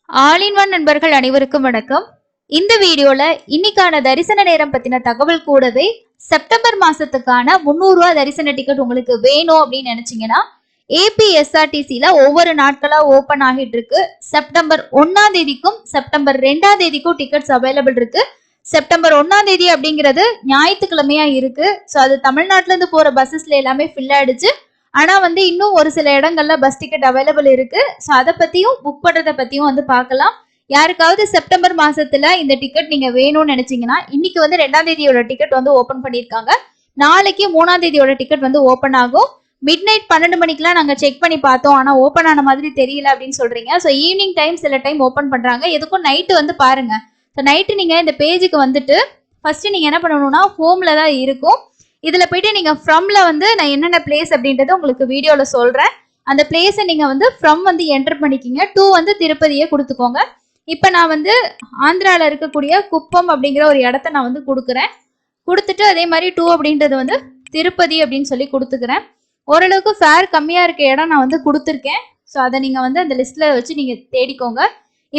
All in one நண்பர்கள் அனைவருக்கும் வணக்கம். இந்த வீடியோல இன்னைக்கான தரிசன நேரம் பத்தின தகவல் கூடவே செப்டம்பர் மாசத்துக்கான 300 ரூபாய் தரிசன டிக்கெட் உங்களுக்கு வேணும் அப்படின்னு நினைச்சீங்கன்னா ஏபிஎஸ்ஆர்டிசில ஒவ்வொரு நாட்களா ஓபன் ஆகிட்டு இருக்கு. செப்டம்பர் 1ஆம் தேதிக்கும் செப்டம்பர் 2ஆம் தேதிக்கும் டிக்கெட்ஸ் அவைலபிள் இருக்கு. செப்டம்பர் 1ஆம் தேதி அப்படிங்கிறது ஞாயிற்றுக்கிழமையா இருக்கு. ஸோ அது தமிழ்நாட்டுல இருந்து போற பஸ்ஸஸ்ல எல்லாமே ஃபில் ஆயிடுச்சு. ஆனா இன்னும் ஒரு சில இடங்கள்ல பஸ் டிக்கெட் அவைலபிள் இருக்கு. ஸோ அதை பத்தியும் புக் பண்றதை பத்தியும் பார்க்கலாம். யாருக்காவது செப்டம்பர் மாசத்துல இந்த டிக்கெட் நீங்க வேணும்னு நினைச்சீங்கன்னா இன்னைக்கு 2ஆம் தேதியோட டிக்கெட் ஓபன் பண்ணிருக்காங்க. நாளைக்கு 3ஆம் தேதியோட டிக்கெட் ஓபன் ஆகும். மிட் நைட் 12 மணிக்கெல்லாம் நாங்க செக் பண்ணி பார்த்தோம், ஆனா ஓபன் ஆன மாதிரி தெரியல அப்படின்னு சொல்றீங்க. ஸோ ஈவினிங் டைம் சில டைம் ஓபன் பண்றாங்க. எதுக்கும் நைட்டு பாருங்க. ஸோ நைட்டு நீங்க இந்த பேஜுக்கு ஃபர்ஸ்ட் நீங்க என்ன பண்ணணும்னா ஹோம்ல தான் இருக்கும். இதுல போயிட்டு நீங்க ஃப்ரம்ல நான் என்னென்ன பிளேஸ் அப்படின்றத உங்களுக்கு வீடியோல சொல்றேன். அந்த பிளேஸை நீங்க ஃப்ரம் என்டர் பண்ணிக்கிங்க. டூ திருப்பதியை கொடுத்துக்கோங்க. இப்ப நான் ஆந்திரால இருக்கக்கூடிய குப்பம் அப்படிங்கிற ஒரு இடத்த நான் கொடுக்குறேன். கொடுத்துட்டு அதே மாதிரி டூ அப்படின்றது திருப்பதி அப்படின்னு சொல்லி கொடுத்துக்கிறேன். ஓரளவுக்கு ஃபேர் கம்மியா இருக்க இடம் நான் கொடுத்துருக்கேன். ஸோ அதை நீங்க அந்த லிஸ்ட்ல வச்சு நீங்க தேடிக்கோங்க.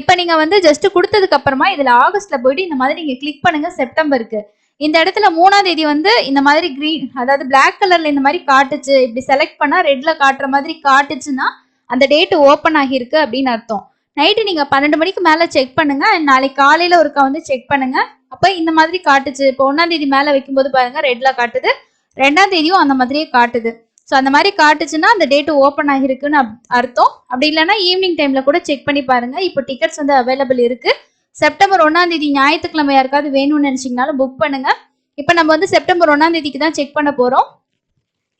இப்ப நீங்க ஜஸ்ட் கொடுத்ததுக்கு அப்புறமா இதுல ஆகஸ்ட்ல போயிட்டு இந்த மாதிரி நீங்க கிளிக் பண்ணுங்க. செப்டம்பருக்கு இந்த இடத்துல 3ஆம் தேதி இந்த மாதிரி கிரீன், அதாவது பிளாக் கலர்ல இந்த மாதிரி காட்டுச்சு. இப்படி செலக்ட் பண்ணா ரெட்ல காட்டுற மாதிரி காட்டுச்சுன்னா அந்த டேட் ஓப்பன் ஆகிருக்கு அப்படின்னு அர்த்தம். நைட்டு நீங்க 12 மணிக்கு மேல செக் பண்ணுங்க. நாளைக்கு காலையில ஒருக்கா செக் பண்ணுங்க. அப்ப இந்த மாதிரி காட்டுச்சு. இப்போ 1ஆம் தேதி மேல வைக்கும்போது பாருங்க ரெட்ல காட்டுது. 2ஆம் தேதியும் அந்த மாதிரியே காட்டுது. ஸோ அந்த மாதிரி காட்டுச்சுன்னா அந்த டேட் ஓப்பன் ஆகிருக்குன்னு அர்த்தம். அப்படி இல்லைன்னா ஈவினிங் டைம்ல கூட செக் பண்ணி பாருங்க. இப்போ டிக்கெட்ஸ் அவைலபிள் இருக்கு. செப்டம்பர் 1ஆம் தேதி ஞாயிற்றுக்கிழமை யாருக்காவது வேணும்னு நினைச்சீங்கனாலும் புக் பண்ணுங்க. இப்ப நம்ம செப்டம்பர் 1ஆம் தேதிக்கு தான் செக் பண்ண போறோம்.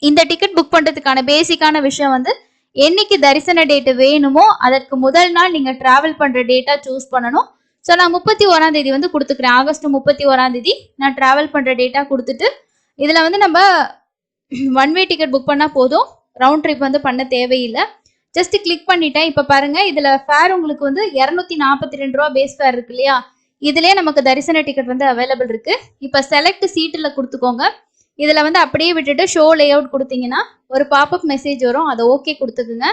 இந்த டிக்கெட் புக் பண்றதுக்கான பேசிக்கான விஷயம் என்னைக்கு தரிசன டேட் வேணுமோ அதற்கு முதல் நாள் நீங்க டிராவல் பண்ற டேட்டா சூஸ் பண்ணணும். ஸோ நான் 31ஆம் தேதி கொடுத்துக்கிறேன். ஆகஸ்ட் 31ஆம் தேதி நான் டிராவல் பண்ற டேட்டா கொடுத்துட்டு இதுல நம்ம ஒன் வே டிக்கெட் புக் பண்ணா போதும். ரவுண்ட் ட்ரிப் பண்ண தேவையில்லை. ஜஸ்ட் கிளிக் பண்ணிட்டேன். இப்ப பாருங்க இதுல ஃபேர் உங்களுக்கு 242 ரூபா பேஸ் ஃபேர் இருக்கு இல்லையா? இதுலயே நமக்கு தரிசன டிக்கெட் அவைலபிள் இருக்கு. இப்ப செலக்ட் சீட்ல கொடுத்துக்கோங்க. இதுல அப்படியே விட்டுட்டு ஷோ லே அவுட் கொடுத்தீங்கன்னா ஒரு பாப்அப் மெசேஜ் வரும். அதை ஓகே கொடுத்துக்குங்க.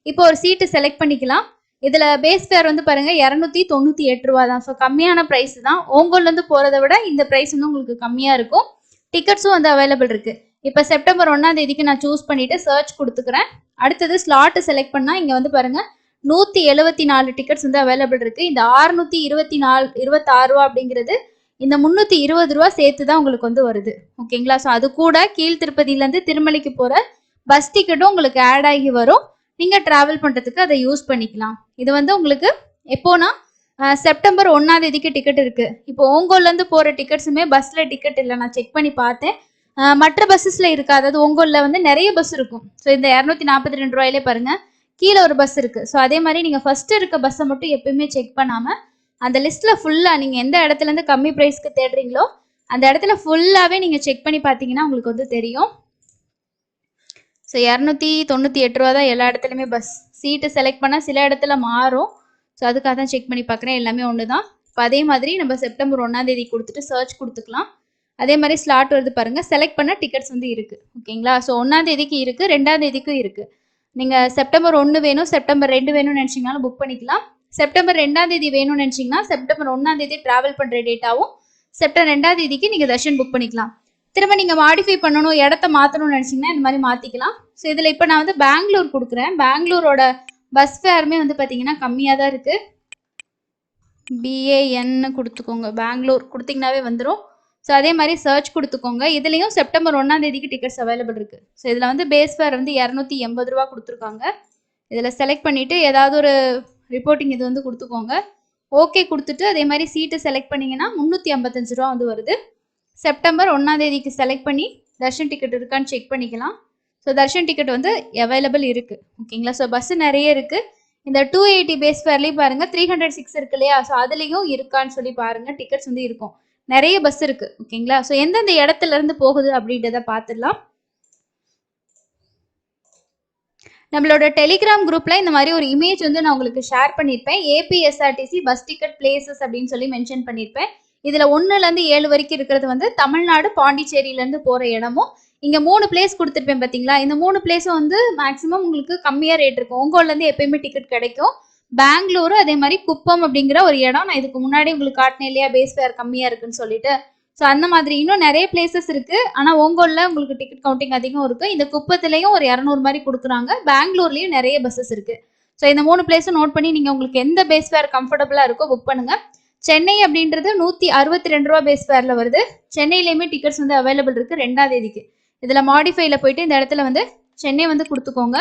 இப்போ ஒரு சீட்டு செலக்ட் பண்ணிக்கலாம். இதுல பேஸ் ஃபேர் பாருங்க 298 ரூபா தான். ஸோ கம்மியான பிரைஸ் தான். ஓங்கோல்ல இருந்து போறதை விட இந்த பிரைஸ் உங்களுக்கு கம்மியா இருக்கும். டிக்கெட்ஸும் அவைலபிள் இருக்கு. இப்போ செப்டம்பர் 1ஆம் தேதிக்கு நான் சூஸ் பண்ணிட்டு சர்ச் கொடுத்துக்கிறேன். அடுத்தது ஸ்லாட் செலக்ட் பண்ணா இங்க பாருங்க 174 டிக்கெட்ஸ் அவைலபிள் இருக்கு. இந்த 626 ரூபா அப்படிங்கிறது இந்த 320 ரூபா சேர்த்து தான் உங்களுக்கு வருது. ஓகேங்களா? ஸோ அது கூட கீழ் திருப்பதியில இருந்து திருமலைக்கு போற பஸ் டிக்கெட்டும் உங்களுக்கு ஆட் ஆகி வரும். நீங்க டிராவல் பண்றதுக்கு அதை யூஸ் பண்ணிக்கலாம். இது உங்களுக்கு எப்போனா செப்டம்பர் 1ஆம் தேதிக்கு டிக்கெட் இருக்கு. இப்போ ஓங்கோல்ல இருந்து போற டிக்கெட்ஸுமே பஸ்ல டிக்கெட் இல்லை. நான் செக் பண்ணி பார்த்தேன். மற்ற பஸ்ஸஸ்ல இருக்கு. அதாவது ஓங்கோல்ல நிறைய பஸ் இருக்கும். ஸோ இந்த 242 ரூபாயிலே பாருங்க கீழே ஒரு பஸ் இருக்கு. ஸோ அதே மாதிரி நீங்க ஃபர்ஸ்ட் இருக்க பஸ்ஸை மட்டும் எப்பயுமே செக் பண்ணாம அந்த லிஸ்ட்ல ஃபுல்லா நீங்க எந்த இடத்துல இருந்து கம்மி பிரைஸ்க்கு தேடுறீங்களோ அந்த இடத்துல ஃபுல்லாவே நீங்க செக் பண்ணி பார்த்தீங்கன்னா உங்களுக்கு தெரியும். ஸோ 298 ரூபா தான் எல்லா இடத்துலையுமே பஸ். சீட்டு செலக்ட் பண்ணால் சில இடத்துல மாறும். ஸோ அதுக்காக தான் செக் பண்ணி பார்க்குறேன். எல்லாமே ஒன்று தான். இப்போ அதே மாதிரி நம்ம செப்டம்பர் 1ஆம் தேதி கொடுத்துட்டு சர்ச் கொடுத்துக்கலாம். அதே மாதிரி ஸ்லாட் வருது பாருங்க. செலக்ட் பண்ண டிக்கெட்ஸ் இருக்கு. ஓகேங்களா? ஸோ 1ஆம் தேதிக்கு இருக்கு, 2ஆம் தேதிக்கும் இருக்கு. நீங்க செப்டம்பர் 1 வேணும், செப்டம்பர் 2 வேணும்னு நினைச்சீங்கனாலும் புக் பண்ணிக்கலாம். செப்டம்பர் 2ஆம் தேதி வேணும்னு நினைச்சீங்கன்னா செப்டம்பர் 1ஆம் தேதி டிராவல் பண்ற டேட்டாவும் செப்டம்பர் 2ஆம் தேதிக்கு நீங்க தர்ஷன் புக் பண்ணிக்கலாம். திரும்ப நீங்க மாடிஃபை பண்ணணும், இடத்த மாத்தணும்னு நினைச்சீங்கன்னா இந்த மாதிரி மாத்திக்கலாம். ஸோ இதுல இப்ப நான் பெங்களூர் கொடுக்குறேன். பெங்களூரோட பஸ் ஃபேருமே பாத்தீங்கன்னா கம்மியா தான் இருக்கு. BAN கொடுத்துக்கோங்க. பெங்களூர் கொடுத்தீங்கன்னாவே வந்துடும். ஸோ அதே மாதிரி சர்ச் கொடுத்துக்கோங்க. இதுலயும் செப்டம்பர் 1ஆம் தேதிக்கு டிக்கெட்ஸ் அவைலபிள் இருக்கு. ஸோ இதுல பேஸ் ஃபேர் 280 ரூபா கொடுத்துருக்காங்க. இதுல செலக்ட் பண்ணிட்டு ஏதாவது ஒரு ரிப்போர்ட்டிங் இது கொடுத்துக்கோங்க. ஓகே கொடுத்துட்டு அதே மாதிரி சீட்டு செலக்ட் பண்ணீங்கன்னா 355 ரூபா வருது. செப்டம்பர் 1ஆம் தேதிக்கு செலக்ட் பண்ணி தர்ஷன் டிக்கெட் இருக்கான்னு செக் பண்ணிக்கலாம். ஸோ தர்ஷன் டிக்கெட் அவைலபிள் இருக்கு. ஓகேங்களா? ஸோ பஸ் நிறைய இருக்கு. இந்த 280 பேஸ் ஃபேர்லயும் பாருங்க 306 இருக்கு இல்லையா? ஸோ அதுலயும் இருக்கான்னு சொல்லி பாருங்க. டிக்கெட்ஸ் இருக்கும். நிறைய பஸ் இருக்கு. ஓகேங்களா? ஸோ எந்தெந்த இடத்துல இருந்து போகுது அப்படின்றத பார்த்துடலாம். நம்மளோட டெலிகிராம் குரூப்ல இந்த மாதிரி ஒரு இமேஜ் நான் உங்களுக்கு ஷேர் பண்ணியிருப்பேன். ஏபிஎஸ்ஆர்டிசி பஸ் டிக்கெட் பிளேசஸ் அப்படின்னு சொல்லி மென்ஷன் பண்ணியிருப்பேன். இதுல 1ல இருந்து 7 வரைக்கும் இருக்கிறது தமிழ்நாடு பாண்டிச்சேரியில இருந்து போற இடமும் இங்க 3 பிளேஸ் கொடுத்துருப்பேன் பாத்தீங்களா? இந்த 3 பிளேஸும் மேக்சிமம் உங்களுக்கு கம்மியா ரேட் இருக்கும். உங்கள்ல இருந்து எப்பயுமே டிக்கெட் கிடைக்கும். பெங்களூரு, அதே மாதிரி குப்பம் அப்படிங்கிற ஒரு இடம். நான் இதுக்கு முன்னாடி உங்களுக்கு காட்டினேன் இல்லையா, பேஸ் ஃபேர் கம்மியா இருக்குன்னு சொல்லிட்டு. ஸோ அந்த மாதிரி இன்னும் நிறைய பிளேசஸ் இருக்கு. ஆனா ஓங்கோல்ல உங்களுக்கு டிக்கெட் கவுண்டிங் அதிகம் இருக்கு. இந்த குப்பத்திலையும் ஒரு 200 மாதிரி கொடுக்குறாங்க. பெங்களூர்லயும் நிறைய பஸ்ஸஸ் இருக்கு. ஸோ இந்த 3 பிளேஸும் நோட் பண்ணி நீங்க உங்களுக்கு எந்த பேஸ் ஃபேர் கம்ஃபர்டபுளா இருக்கோ புக் பண்ணுங்க. சென்னை அப்படின்றது 162 ரூபா பேஸ் ஃபேர்ல வருது. சென்னையிலயுமே டிக்கெட்ஸ் வந்து அவைலபிள் இருக்கு 2ஆம் தேதிக்கு. இதுல மாடிஃபைல போயிட்டு இந்த இடத்துல வந்து சென்னை வந்து கொடுத்துக்கோங்க.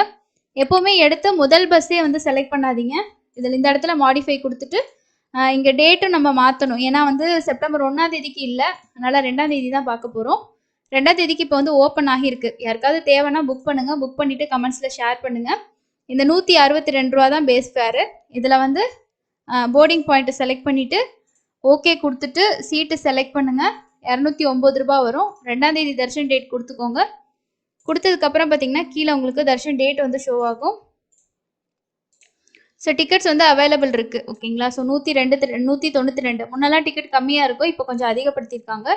எப்பவுமே எடுத்த முதல் பஸ்ஸே வந்து செலக்ட் பண்ணாதீங்க. இதில் இந்த இடத்துல மாடிஃபை கொடுத்துட்டு இங்கே டேட்டும் நம்ம மாற்றணும். ஏன்னா வந்து செப்டம்பர் 1ஆம் தேதிக்கு இல்லை, அதனால் 2ஆம் தேதி தான் பார்க்க போகிறோம். 2ஆம் தேதிக்கு இப்போ வந்து ஓப்பன் ஆகியிருக்கு. யாருக்காவது தேவைன்னா புக் பண்ணுங்கள். புக் பண்ணிவிட்டு கமெண்ட்ஸில் ஷேர் பண்ணுங்கள். இந்த 162 ரூபா தான் பேஸ் ஃபேரு. இதில் வந்து போர்டிங் பாயிண்ட்டை செலக்ட் பண்ணிவிட்டு ஓகே கொடுத்துட்டு சீட்டு செலக்ட் பண்ணுங்கள். 209 ரூபா வரும். 2ஆம் தேதி தர்ஷன் டேட் கொடுத்துக்கோங்க. கொடுத்ததுக்கப்புறம் பார்த்தீங்கன்னா கீழே உங்களுக்கு தர்ஷன் டேட் வந்து ஷோ ஆகும். ஸோ டிக்கெட்ஸ் வந்து அவைலபிள் இருக்குது. ஓகேங்களா? ஸோ 192 முன்னெல்லாம் டிக்கெட் கம்மியாக இருக்கும், இப்போ கொஞ்சம் அதிகப்படுத்தியிருக்காங்க.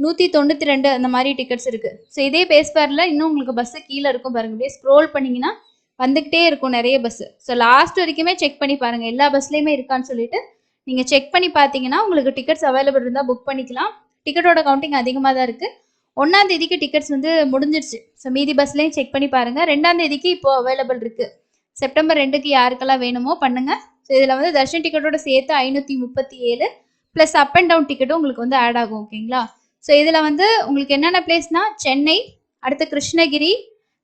192 அந்த மாதிரி டிக்கெட்ஸ் இருக்குது. ஸோ இதே பேஸ் ஃபேரில் இன்னும் உங்களுக்கு பஸ்ஸு கீழே இருக்கும் பாருங்கள். அப்படியே ஸ்க்ரோல் பண்ணிங்கன்னா வந்துக்கிட்டே இருக்கும் நிறைய பஸ்ஸு. ஸோ லாஸ்ட் வரைக்குமே செக் பண்ணி பாருங்கள், எல்லா பஸ்லேயுமே இருக்கான்னு சொல்லிட்டு. நீங்கள் செக் பண்ணி பார்த்தீங்கன்னா உங்களுக்கு டிக்கெட்ஸ் அவைலபிள் இருந்தால் புக் பண்ணிக்கலாம். டிக்கெட்டோட கவுண்டிங் அதிகமாக தான் இருக்குது. 1ஆம் தேதிக்கு டிக்கெட்ஸ் வந்து முடிஞ்சிருச்சு. ஸோ மீதி பஸ்லேயும் செக் பண்ணி பாருங்கள். 2ஆம் தேதிக்கு இப்போது அவைலபிள் இருக்குது. செப்டம்பர் 2க்கு யாருக்கெல்லாம் வேணுமோ பண்ணுங்க. ஸோ இதில் வந்து தர்ஷன் டிக்கெட்டோட சேர்த்து 537 ப்ளஸ் அப் அண்ட் டவுன் டிக்கெட்டும் உங்களுக்கு வந்து ஆட் ஆகும். ஓகேங்களா? ஸோ இதில் வந்து உங்களுக்கு என்னென்ன பிளேஸ்னா சென்னை, அடுத்து கிருஷ்ணகிரி,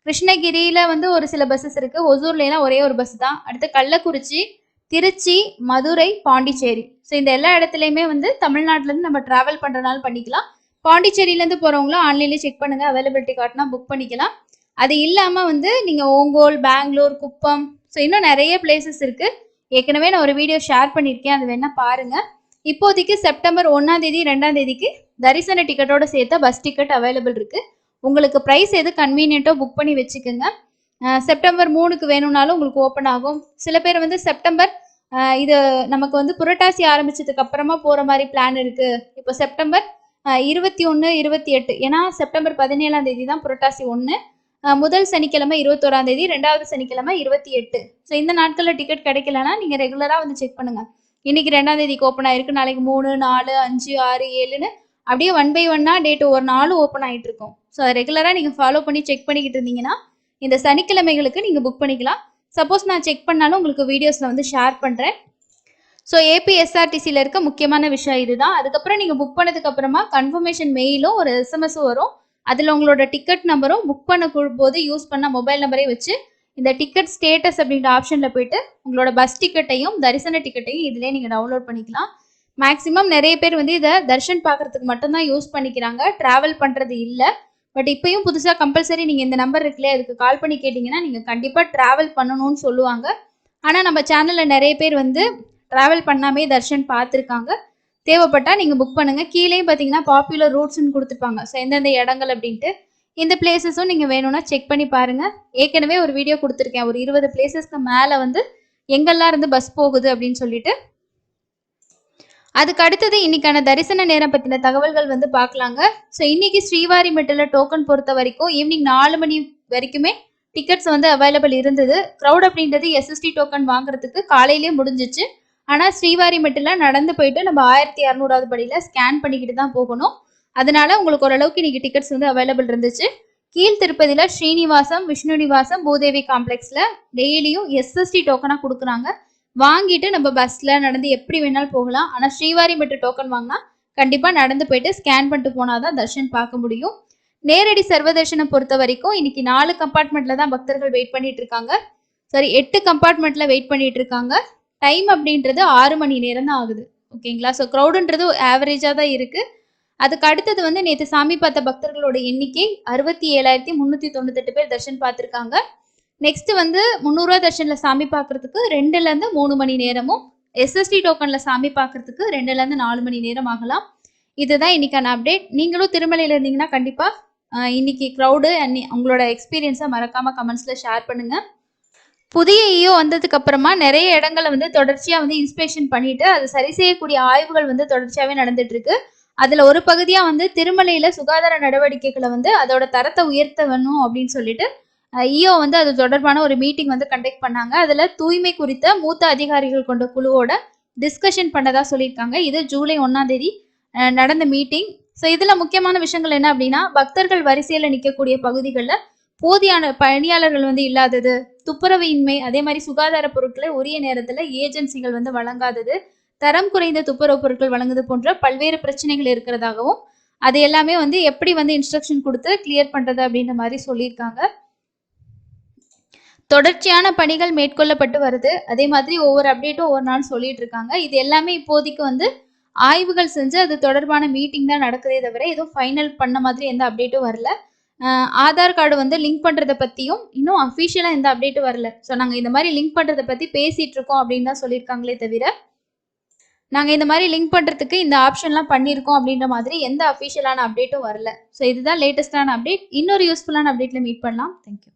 கிருஷ்ணகிரியில் வந்து ஒரு சில பஸ்ஸஸ் இருக்குது. ஒசூர்லாம் ஒரே ஒரு பஸ் தான். அடுத்து கள்ளக்குறிச்சி, திருச்சி, மதுரை, பாண்டிச்சேரி. ஸோ இந்த எல்லா இடத்துலையுமே வந்து தமிழ்நாட்டிலேருந்து நம்ம ட்ராவல் பண்ணுறனால பண்ணிக்கலாம். பாண்டிச்சேரியிலேருந்து போகிறவங்களும் ஆன்லைன்லேயே செக் பண்ணுங்கள், அவைலபிலிட்டி காட்டினா புக் பண்ணிக்கலாம். அது இல்லாமல் வந்து நீங்கள் ஓங்கோல், பெங்களூர், குப்பம், ஸோ இன்னும் நிறைய பிளேசஸ் இருக்குது. ஏற்கனவே நான் ஒரு வீடியோ ஷேர் பண்ணியிருக்கேன், அது வேணால் பாருங்கள். இப்போதைக்கு செப்டம்பர் 1ஆம் தேதி 2ஆம் தேதிக்கு தரிசன டிக்கெட்டோட சேர்த்த பஸ் டிக்கெட் அவைலபிள் இருக்குது. உங்களுக்கு ப்ரைஸ் எது கன்வீனியன்ட்டோ புக் பண்ணி வச்சுக்கோங்க. செப்டம்பர் 3க்கு வேணும்னாலும் உங்களுக்கு ஓப்பன் ஆகும். சில பேர் வந்து செப்டம்பர் இது நமக்கு வந்து புரட்டாசி ஆரம்பிச்சதுக்கு அப்புறமா போகிற மாதிரி பிளான் இருக்குது. இப்போ செப்டம்பர் 21, 28, ஏன்னா செப்டம்பர் 17ஆம் தேதி தான் புரட்டாசி 1. முதல் சனிக்கிழமை 21ஆம் தேதி, 2வது சனிக்கிழமை 28. ஸோ இந்த நாட்களில் டிக்கெட் கிடைக்கலன்னா நீங்கள் ரெகுலராக வந்து செக் பண்ணுங்கள். இன்னைக்கு 2ஆம் தேதிக்கு ஓப்பன் ஆயிருக்கு, நாளைக்கு 3, 4, 5, 6, 7ன்னு அப்படியே 1 by 1 டேட் ஒரு நாளும் ஓப்பன் ஆகிட்டு இருக்கும். ஸோ அதை ரெகுலராக நீங்கள் ஃபாலோ பண்ணி செக் பண்ணிக்கிட்டு இருந்தீங்கன்னா இந்த சனிக்கிழமைகளுக்கு நீங்கள் புக் பண்ணிக்கலாம். சப்போஸ் நான் செக் பண்ணாலும் உங்களுக்கு வீடியோஸில் வந்து ஷேர் பண்ணுறேன். ஸோ ஏபிஎஸ்ஆர்டிசியில் இருக்க முக்கியமான விஷயம் இதுதான். அதுக்கப்புறம் நீங்கள் புக் பண்ணதுக்கு அப்புறமா கன்ஃபர்மேஷன் மெயிலும் ஒரு எஸ்எம்எஸும் வரும். அதில் உங்களோட டிக்கெட் நம்பரும் புக் பண்ண போது யூஸ் பண்ண மொபைல் நம்பரே வச்சு இந்த டிக்கெட் ஸ்டேட்டஸ் அப்படின்ற ஆப்ஷனில் போயிட்டு உங்களோட பஸ் டிக்கெட்டையும் தரிசன டிக்கெட்டையும் இதிலே நீங்கள் டவுன்லோட் பண்ணிக்கலாம். மேக்ஸிமம் நிறைய பேர் வந்து இதை தர்ஷன் பார்க்குறதுக்கு மட்டும்தான் யூஸ் பண்ணிக்கிறாங்க, ட்ராவல் பண்ணுறது இல்லை. பட் இப்போயும் புதுசாக கம்பல்சரி நீங்கள் இந்த நம்பர் இருக்குல்லையே, அதுக்கு கால் பண்ணி கேட்டிங்கன்னா நீங்கள் கண்டிப்பாக ட்ராவல் பண்ணணும்னு சொல்லுவாங்க. ஆனால் நம்ம சேனலில் நிறைய பேர் வந்து ட்ராவல் பண்ணாமே தர்ஷன் பார்த்துருக்காங்க. தேவைப்பட்டால் நீங்கள் புக் பண்ணுங்கள். கீழேயும் பார்த்தீங்கன்னா பாப்புலர் ரூட்ஸ்ன்னு கொடுத்துருப்பாங்க. ஸோ எந்தெந்த இடங்கள் அப்படின்ட்டு இந்த பிளேசஸும் நீங்கள் வேணும்னா செக் பண்ணி பாருங்கள். ஏற்கனவே ஒரு வீடியோ கொடுத்துருக்கேன், ஒரு 20 பிளேசஸ்க்கு மேலே வந்து எங்கெல்லாம் இருந்து பஸ் போகுது அப்படின்னு சொல்லிட்டு. அதுக்கு அடுத்தது இன்னைக்கான தரிசன நேரம் பற்றின தகவல்கள் வந்து பார்க்கலாங்க. ஸோ இன்னைக்கு ஸ்ரீவாரிமெட்டில் டோக்கன் பொறுத்த வரைக்கும் ஈவினிங் 4 மணி வரைக்குமே டிக்கெட்ஸ் வந்து அவைலபிள் இருந்தது. க்ரௌட் அப்படின்றது எஸ்எஸ்டி டோக்கன் வாங்குறதுக்கு காலையிலேயே முடிஞ்சிச்சு. ஆனால் ஸ்ரீவாரிமெட்டில் நடந்து போயிட்டு நம்ம 1200வது படியில் ஸ்கேன் பண்ணிக்கிட்டு தான் போகணும். அதனால உங்களுக்கு ஓரளவுக்கு இன்னைக்கு டிக்கெட்ஸ் வந்து அவைலபிள் இருந்துச்சு. கீழ் திருப்பதியில் ஸ்ரீனிவாசம், விஷ்ணு நிவாசம், பூதேவி காம்ப்ளெக்ஸில் டெய்லியும் எஸ்எஸ்டி டோக்கனாக கொடுக்குறாங்க. வாங்கிட்டு நம்ம பஸ்ஸில் நடந்து எப்படி வேணாலும் போகலாம். ஆனால் ஸ்ரீவாரிமெட்டு டோக்கன் வாங்கினா கண்டிப்பாக நடந்து போயிட்டு ஸ்கேன் பண்ணிட்டு போனால் தான் தர்ஷன் பார்க்க முடியும். நேரடி சர்வதர்ஷனம் பொறுத்த வரைக்கும் இன்னைக்கு 4 கம்பார்ட்மெண்ட்டில் தான் பக்தர்கள் வெயிட் பண்ணிட்டு இருக்காங்க. சரி, 8 கம்பார்ட்மெண்ட்டில் வெயிட் பண்ணிட்டு இருக்காங்க. டைம் அப்படின்றது 6 மணி நேரம் தான் ஆகுது. ஓகேங்களா? ஸோ க்ரௌடுன்றது ஆவரேஜாக தான் இருக்குது. அதுக்கு அடுத்தது வந்து நேற்று சாமி பார்த்த பக்தர்களோட எண்ணிக்கை 67,398 பேர் தர்ஷன் பார்த்துருக்காங்க. நெக்ஸ்ட் வந்து 300 ரூபா தர்ஷனில் சாமி பார்க்கறதுக்கு 2லேருந்து 3 மணி நேரமும், எஸ்எஸ்டி டோக்கனில் சாமி பார்க்கறதுக்கு 2லேருந்து 4 மணி நேரம் ஆகலாம். இதுதான் இன்னைக்கான அப்டேட். நீங்களும் திருமலையில் இருந்தீங்கன்னா கண்டிப்பாக இன்னைக்கு க்ரௌடு உங்களோட எக்ஸ்பீரியன்ஸை மறக்காமல் கமெண்ட்ஸில் ஷேர் பண்ணுங்கள். புதிய ஈயோ வந்ததுக்கு அப்புறமா நிறைய இடங்களை வந்து தொடர்ச்சியாக வந்து இன்ஸ்பெக்ஷன் பண்ணிட்டு அது சரி செய்யக்கூடிய ஆய்வுகள் வந்து தொடர்ச்சியாகவே நடந்துட்டு இருக்கு. அதில் ஒரு பகுதியாக வந்து திருமலையில் சுகாதார நடவடிக்கைகளை வந்து அதோட தரத்தை உயர்த்த வேணும் அப்படின்னு சொல்லிட்டு இஓ வந்து அது தொடர்பான ஒரு மீட்டிங் வந்து கண்டக்ட் பண்ணாங்க. அதுல தூய்மை குறித்த மூத்த அதிகாரிகள் கொண்ட குழுவோட டிஸ்கஷன் பண்ணதா சொல்லியிருக்காங்க. இது ஜூலை 1ஆம் தேதி நடந்த மீட்டிங். ஸோ இதுல முக்கியமான விஷயங்கள் என்ன அப்படின்னா, பக்தர்கள் வரிசையில நிக்கக்கூடிய பகுதிகள்ல போதியான பணியாளர்கள் வந்து இல்லாதது, துப்புரவு இன்மை, அதே மாதிரி சுகாதார பொருட்களை உரிய நேரத்துல ஏஜென்சிகள் வந்து வழங்காதது, தரம் குறைந்த துப்புரவு பொருட்கள் வழங்குது போன்ற பல்வேறு பிரச்சனைகள் இருக்கிறதாகவும், அது எல்லாமே வந்து எப்படி வந்து இன்ஸ்ட்ரக்ஷன் கொடுத்து கிளியர் பண்றது அப்படின்ற மாதிரி சொல்லியிருக்காங்க. தொடர்ச்சியான பணிகள் மேற்கொள்ளப்பட்டு வருது. அதே மாதிரி ஒவ்வொரு அப்டேட்டும் ஒவ்வொரு நாள் சொல்லிட்டு இருக்காங்க. இது எல்லாமே இப்போதைக்கு வந்து ஆய்வுகள் செஞ்சு அது தொடர்பான மீட்டிங் தான் நடக்குதே தவிர எதுவும் ஃபைனல் பண்ண மாதிரி எந்த அப்டேட்டும் வரல. ஆதார் கார்டு வந்து லிங்க் பண்றத பத்தியும் இன்னும் அஃபிஷியலா எந்த அப்டேட்டும் வரல. ஸோ நாங்க இந்த மாதிரி லிங்க் பண்றத பத்தி பேசிட்டு இருக்கோம் அப்படின்னு தான் சொல்லியிருக்காங்களே தவிர, நாங்க இந்த மாதிரி லிங்க் பண்றதுக்கு இந்த ஆப்ஷன்லாம் பண்ணியிருக்கோம் அப்படின்ற மாதிரி எந்த அஃபிஷியலான அப்டேட்டும் வரல. ஸோ இதுதான் லேட்டஸ்டான அப்டேட். இன்னொரு யூஸ்ஃபுல்லான அப்டேட்ல மீட் பண்ணலாம். தேங்க்யூ.